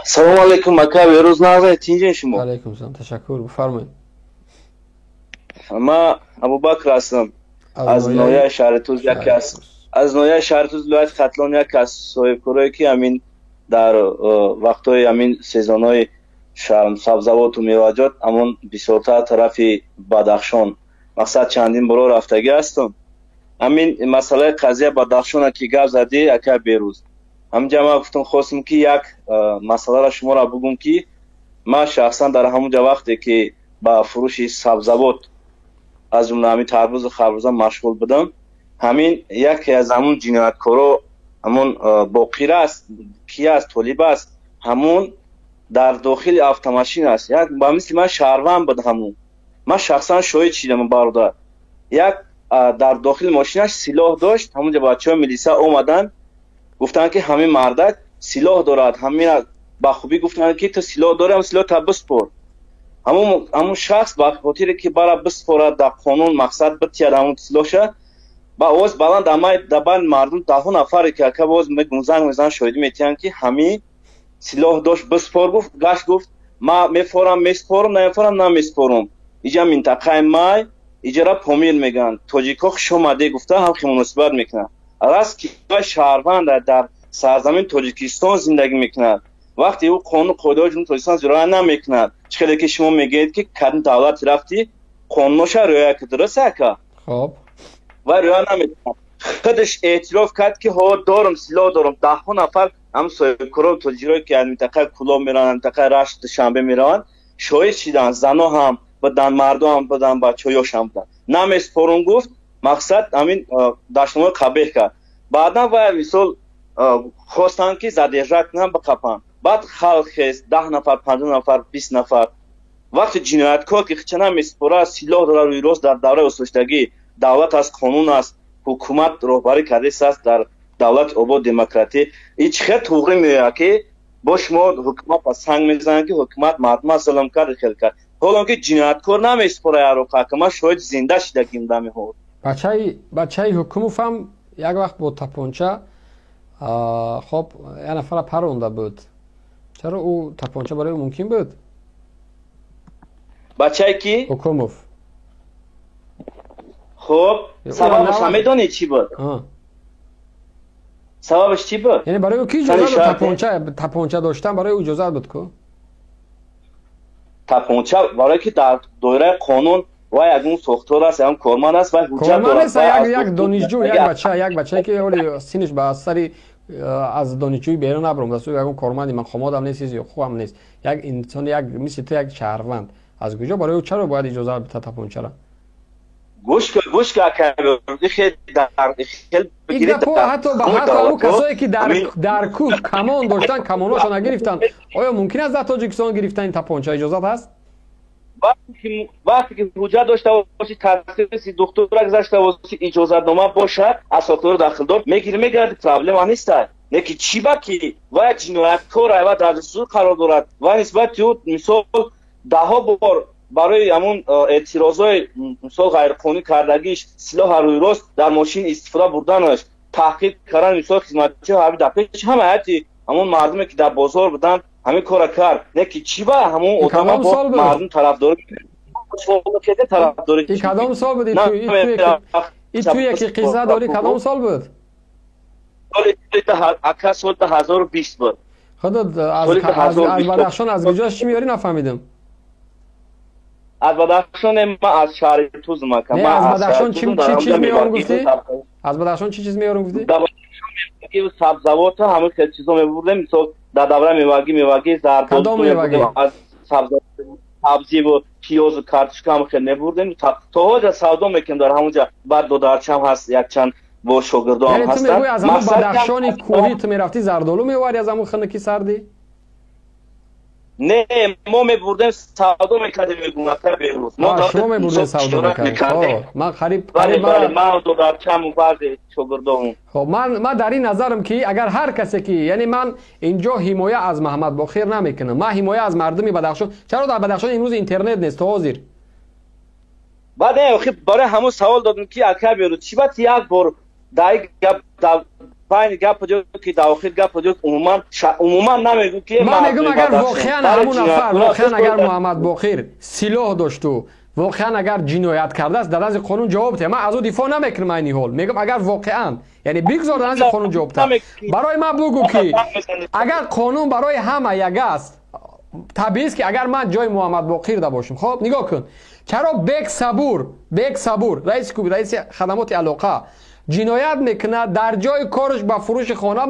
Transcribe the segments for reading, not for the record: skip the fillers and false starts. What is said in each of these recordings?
Assalomu alaykum aka, bero'z nazar tinjin shimo. Alaykum assalom, tashakkur, bufarmang. Ma Abubakr هستم از نویا شهر توز یکی است. از نویا شهر توز ولایت ختلان یکی است. صاحبکاری که همین در وقتای همین سیزن‌های سبزوات و میوه‌جات همون بسیارتر طرف بدخشان مقصد چندین برو رفتگی هستم. همین مسئله قضیه بدخشان که گفت زدی اکا بیروز همینجا ما گفتم خواستم که یک مسئله را شما را بگم که ما شخصا در همونجا وقتی که با فروش سبزوات از جمله همین تربوز و خربوزه مشغول بودم، همین یکی از همون جنایتکارا همون باقیر است کی است طالب است، همون در داخل автомاشین است. یک با مثل من شهروند بود، همون من شخصا شاهد شدم برادر. یک در داخل ماشینش سلاح داشت. همونجا بچه‌ها میلیسا اومدن گفتن که همین مردک سلاح دارد، همین با خوبی گفتن که تو سلاح داری، هم سلاح تا بسپر. همون شخص با خاطر که برای بسپرد در قانون مقصد بتید همون سلاحشه با آواز بلند امای دبن مردم ده نفر که باز میگن شاهدی میتین که همین سلاح داشت بسپر. گفت گاش گفت ما میفورم میسپرم نمیفورم نمیسپرم. اینجا منطقه مای اجاره پامیل میگن تاجیکا خوش اومده گفته هم خیلی مناسبت میکنه. راست که شهروند در سرزمین تاجیکستان زندگی میکنه، وقتی او قانون قاعده جمهوری تاجیکستان رعایت نمیکنه، چه که شما میگید که کدوم دولت رفتی قانونش رعایت کرده درسته که خب و رعایت نمیکنه. خودش اعتراف کرد که ها دارم سلاح دارم. 10 نفر هم صاحبکاران تاجرایی که از منطقه کلاب میرن منطقه رشت شنبه میرن شاهد شدن، زنا هم بدن مردم هم بدن بچه‌هاش هم بدن. نمیسپرم گفت مقصد همین داشتنامه قبیح کرد. بعدا و مثال خواستن که زدیجه کنن بقپن. بعد خلق خیست 10 نفر 15 نفر 20 نفر. وقتی جنایتکار که چنان میسپره سلاح داره روی راست در دوره اسلحه‌گی دولت از قانون است حکومت رهبری کرده است در دولت آباد دموکراتی هیچ خیلی توغری میگه که با شما حکومت از سنگ میزنن که حکومت مردم ظلم کرد خیلی کرد. حالا که جنایتکار نمیسپره یارو که شاید زنده شدگیم دمی ها. بچه حکومت هم یک وقت با تپانچه خب یه نفر پرونده بود. چرا او تپانچه برای ممکن بود؟ بچه کی؟ حکومت. خب سببش همیدونی چی بود؟ سببش چی بود؟ یعنی برای او کی اجازه تپانچه داشتن برای او اجازه بود که؟ تپانچه برای که در دایره قانون و یک اون ساختار است هم کارمند است و حجت دارد. یک دانشجو یک بچه که اولی سینش به اثر از دانشجوی بیرون نبرم دست یک کارمند مقامات هم نیست یا خوب هم نیست، یک انسان یک مثل تو یک شهروند از کجا برای او چرا باید اجازه بده تپانچه را؟ گوش که خیلی در خیلی بگیرید حتی اون کسایی که در کوه کمان داشتن کماناشو نگرفتن آیا ممکن است در تاجیکستان گرفتن این تپانچه اجازه هست؟ وقتی که حجت داشته باشی تحصیل دکترا گذاشته باشی اجازه نامه باشه اساطیر داخل دار میگیره پرابلم نیست. لیکن چی با که و جنایتکار و در دستور قرار دارد و نسبت او مثال 10 بار برای همون اعتراضای مثال غیرقانونی کردگیش سلاح روی راست در ماشین استفاده بردنش تحقیق کردن مثال خدمتچی همین دقیقش همه حتی همون مردمی که در بازار بودن همین کار کرد. لیکن چی با همون اتاق با مردم طرفدار این کدام سال بود؟ این توی یکی قصه داری کدام سال بود؟ سال 2020 بود. خودت از بدخشان از کجاش چی میاری نفهمیدم. از بدخشان ما از شهر توز مکم. نه از بدخشان چی چیز میارم گفتی؟ از بدخشان چی چیز میارم گفتی؟ که سبزوات همه خیلی چیزا میبردم مثلا در دوره میوگی زردالو میبردم از سبزوات سبزی و پیاز و کارتشکا هم خیلی میبردم تا حالا سودا میکنم در همونجا بعد دو درچم هست یک چند با شاگردان یعنی هستن. تو میگوی از همون بدخشان کوهی تو میرفتی زردالو میواری از همون خنکی سردی؟ نه ما میبردیم سودا میکردیم میگونتر بیروز شما میبردیم سودا میکردیم من خریب من دو درچم و بعد شاگردان. خب من در این نظرم که اگر هر کسی که یعنی من اینجا حمایت از محمد باقر نمیکنم، من حمایت از مردم بدخشان. چرا در بدخشان امروز اینترنت نیست تو حاضر؟ بعد برای همون سوال دادم که اکر بیارو چی باید یک بار پایین گپ جو که داخل گپ جو عموما نمیگو که من میگم اگر واقعا همون نفر واقعا اگر محمد باقر سلاح داشت و واقعا اگر جنایت کرده است در از قانون جواب بده. من از او دفاع نمیکنم این حال میگم اگر واقعا یعنی بگذار در از قانون جواب بده. برای من بگو که اگر قانون برای همه یک است طبیعی است که اگر من جای محمد باقر دا باشم خب نگاه کن چرا بک صبور رئیس خدمات علاقه جنایت میکنه در جای کارش با فروش خانه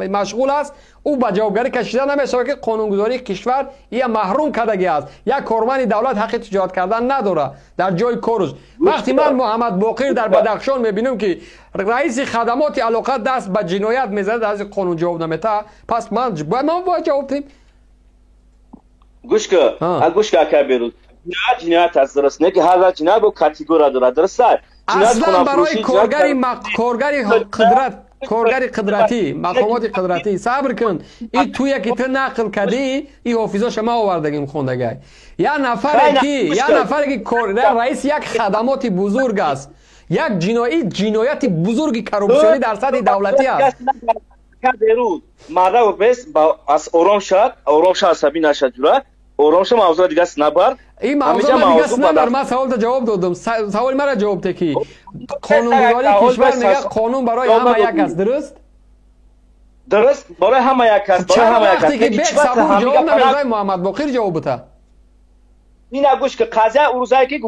مشغول است او به جوابگری کشیده نمیشه که قانونگذاری کشور یا محروم کردگی است یک کارمند دولت حق تجارت کردن نداره در جای کارش. وقتی من محمد باقر در بدخشان میبینم که رئیس خدمات علاقه دست به جنایت میزنه از قانون جواب نمیده پس من باید جواب بدم. گوش که که بیرود جنایت است درست نه که هر جنایت با کاتگوری داره درست است اصلا برای کارگری قدرتی مقامات قدرتی صبر کن این توی که تو نقل کردی این حافظاش ما آوردگیم خوندگی یا نفر که رئیس یک خدمات بزرگ است یک جنایت بزرگی کروپسیونی در سطح دولتی است بیرود مردا بس از آرام شد عصبی نشد جوره آرام شد موضوع دیگه است نبر این موضوع دیگه است نبر من سوال جواب دادم سوال مرا جواب ده که قانونگذاری کشور میگه قانون برای همه یک است درست برای همه یک است وقتی که بیک صبور جواب نمیده محمد باقر جواب بده این گوش که قضیه روزایی که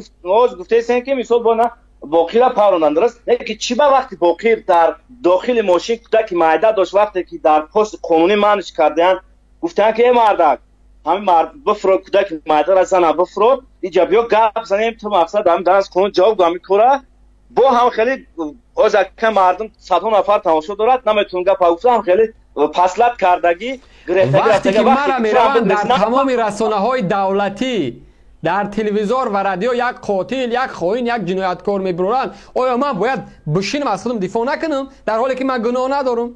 گفته سن که مثال بنا باقر پروندن درست نه که چی با وقتی باقر در داخل ماشین کودک معده داشت وقتی که در پست قانونی منش کردن گفتن که مردک همین مرد بفرود کودک معده را زنه بفرود اینجا بیا گپ زنیم تو مقصد هم در از قانون جواب گامی کوره با هم خیلی از که مردم صد نفر تماشا دارد نمیتون گپ گفته هم خیلی پسلت کردگی وقتی که مرا میروند در تمام رسانه های دولتی در تلویزیون و رادیو یک قاتل یک خائن یک جنایتکار میبرند آیا من باید بشینم از خودم دفاع نکنم در حالی که من گناه ندارم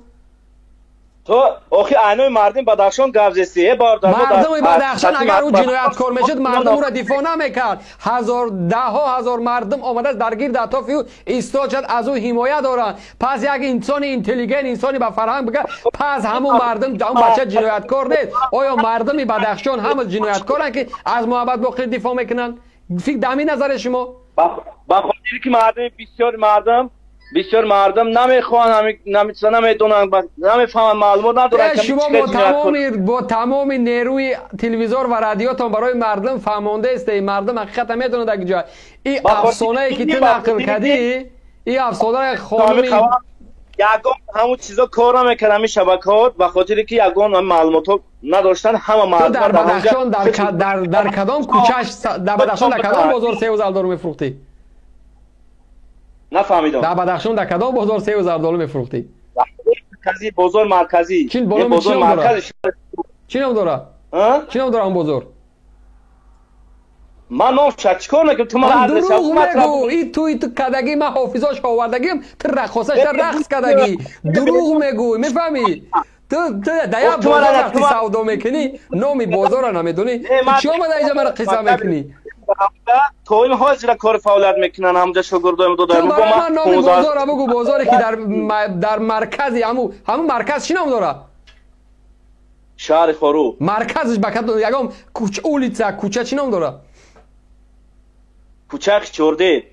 تو آخه اینای مردم بدخشان گوزستی یه بار مردم بدخشان اگر او جنایتکار میشد مردم او را دفاع نمیکرد ده ها هزار مردم آمده درگیر در اطراف او ایستاد شد از او حمایت دارن پس یک انسان اینتلیجنت انسانی با فرهنگ بگه پس همون مردم اون بچه جنایتکار نیست آیا مردم بدخشان هم جنایتکارن که از محمد باقر دفاع میکنن فکر دمی نظر شما با خاطر که بسیار مردم نمیخوان نمیدونن نمیفهمن معلومات ندارن شما با تمام نیروی تلویزیون و رادیوتون برای مردم فهمانده است مردم حقیقت میدونن در جای این افسانه که تو نقل کردی این افسانه خانمی یگان همون چیزا کار نمیکنن همین شبکات و خاطر که یگان معلومات نداشتن همه مردم در بدخشان در کدام کوچه‌اش در بدخشان در کدام بازار $3000 میفروختی نفهمیدم در بدخشان در کدام بازار $3000 میفروختی مرکزی بازار مرکزی چی بازار مرکزی چی نام داره چی نام داره اون بازار من نام چیکار نکنم تو من ادرس مگو این تو کدگی من حافظاش آوردگیم تو رقصش رقص کدگی دروغ میگو میفهمی تو دیا بازار وقتی سودا میکنی نامی بازار رو نمیدونی چی اومده اینجا من قصه میکنی تو این حاضر کار فعالیت میکنن همونجا شاگردایم دو دارم با من نامی بازار بگو بازاری که در مرکزی همون مرکز چی نام داره شهر خارو مرکزش بکت یگام کوچه اولیتسا کوچه چی نام داره کوچه چورده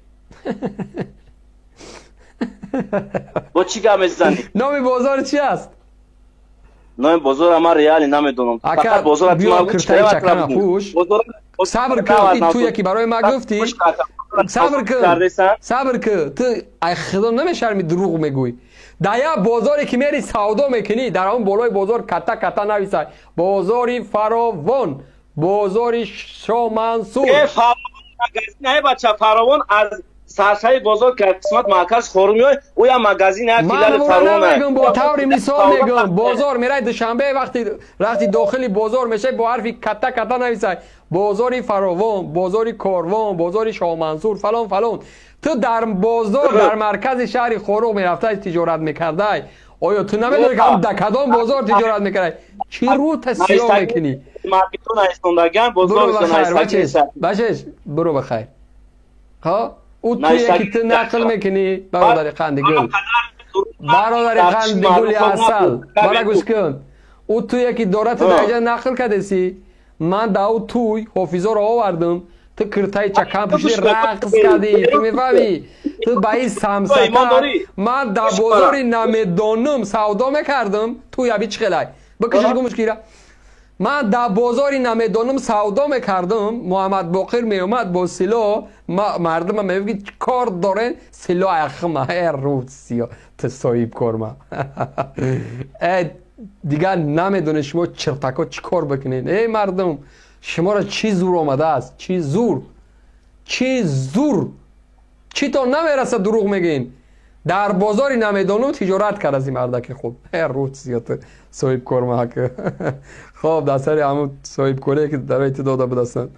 با چی گم میزنی نامی بازار چی است نام بازار اما ریالی نمیدونم فقط بازار بیا کرتای چکن خوش صبر کن تو یکی برای ما گفتی صبر کن تو ای خدا نمیشرمی دروغ میگوی دایا بازاری که میری سودا میکنی در اون بالای بازار کتا نویسای بازاری فراوان بازاری شاه منصور نه بچه فراوان از سرسای بازار که قسمت مرکز خورمیای او یا مغازین یک فیلال فراوانه من با طور مثال میگم بازار میرای دوشنبه وقتی داخلی بازار میشه با حرفی کتا نویسای بازاری فراوان بازاری کاروان بازاری شاه منصور فلان تو در بازار در مرکز شهر خورو میرفته تجارت میکرده آیا تو نمیدونی که هم دکدام بازار تجارت میکرده چی رو تسیاه میکنی مارکتون ایستوندگان بازار بچهش برو بخیر ها او توی یکی تو نقل میکنی برادر قندگل برادر قند گلی اصل برا گوش کن او توی که دورت درجه نقل کردی من داو توی حافظا رو آوردم تو کرتای چکم پشتی رقص کردی تو میفهمی تو با این سمسکر من در بازار نمیدانم سودا میکردم توی ابی چه خلای بکشش گمش گیره من در بازاری نمیدانم سودا میکردم محمد باقر میومد با سلو مردم میگه کار داره سلو اخمه روسیا تصایب کارم دیگه نمیدونه شما چرتکا چی کار بکنین ای مردم شما را چی زور آمده است چی زور چی تا نمیرسه دروغ میگین در بازاری نمیدانم تجارت کرد از این مردک خوب روسیا تصایب کارم خب در سری همون صاحب کاره که در ایت داده بدستن